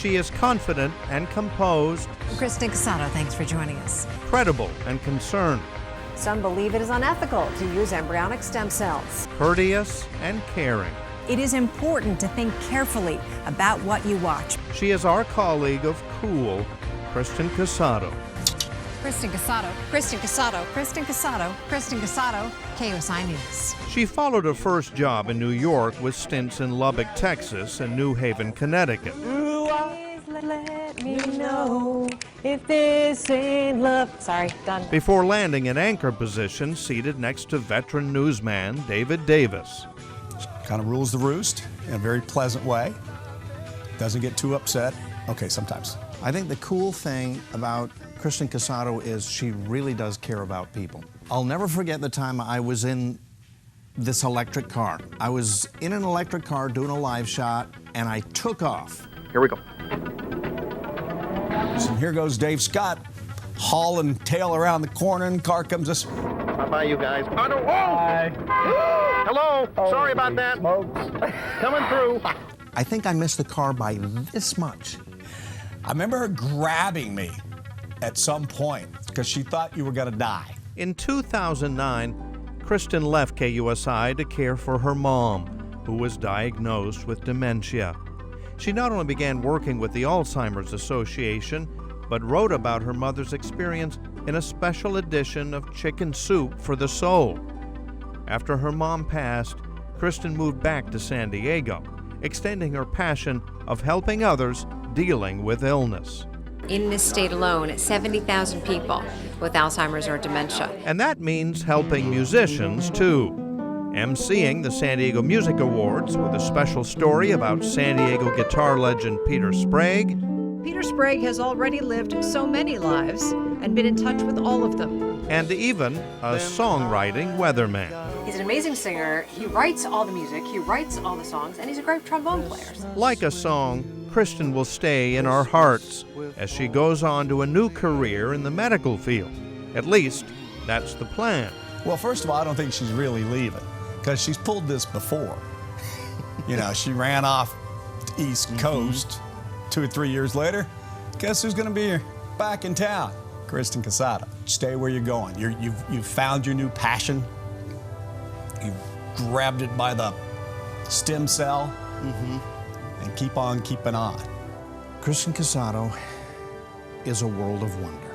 She is confident and composed, Kristen Cusato, thanks for joining us. credible and concerned, Some believe it is unethical to use embryonic stem cells. courteous and caring. It is important to think carefully about what you watch. She is our colleague of Cool, Kristen Cusato. Kristen Cusato, Kristen Cusato, Kristen Cusato, Kristen Cusato, KUSI News. She followed her first job in New York with stints in Lubbock, Texas and New Haven, Connecticut. Let me know if this ain't love. Sorry, done. Before landing an anchor position seated next to veteran newsman David Davis. Kind of rules the roost in a very pleasant way. Doesn't get too upset. Okay, sometimes. I think the cool thing about Kristen Cusato is she really does care about people. I'll never forget the time I was in this electric car. I was in an electric car doing a live shot, and I took off. Here we go. And here goes Dave Scott, hauling tail around the corner, and the car comes this. Bye-bye, you guys. Oh, no. Whoa! Hello. Sorry about that. Coming through. I think I missed the car by this much. I remember her grabbing me at some point because she thought you were going to die. In 2009, Kristen left KUSI to care for her mom, who was diagnosed with dementia. She not only began working with the Alzheimer's Association, but wrote about her mother's experience in a special edition of Chicken Soup for the Soul. After her mom passed, Kristen moved back to San Diego, extending her passion of helping others dealing with illness. In this state alone, 70,000 people with Alzheimer's or dementia. And that means helping musicians, too. emceeing the San Diego Music Awards with a special story about San Diego guitar legend Peter Sprague. Peter Sprague has already lived so many lives and been in touch with all of them. And even a songwriting weatherman. He's an amazing singer. He writes all the music, he writes all the songs, and he's a great trombone player. Like a song, Kristen will stay in our hearts as she goes on to a new career in the medical field. At least, that's the plan. Well, first of all, I don't think she's really leaving, because she's pulled this before. You know, she ran off the East Coast 2 or 3 years later. Guess who's going to be back in town? Kristen Cusato. Stay where you're going. You've found your new passion. You've grabbed it by the stem cell, and keep on keeping on. Kristen Cusato is a world of wonder.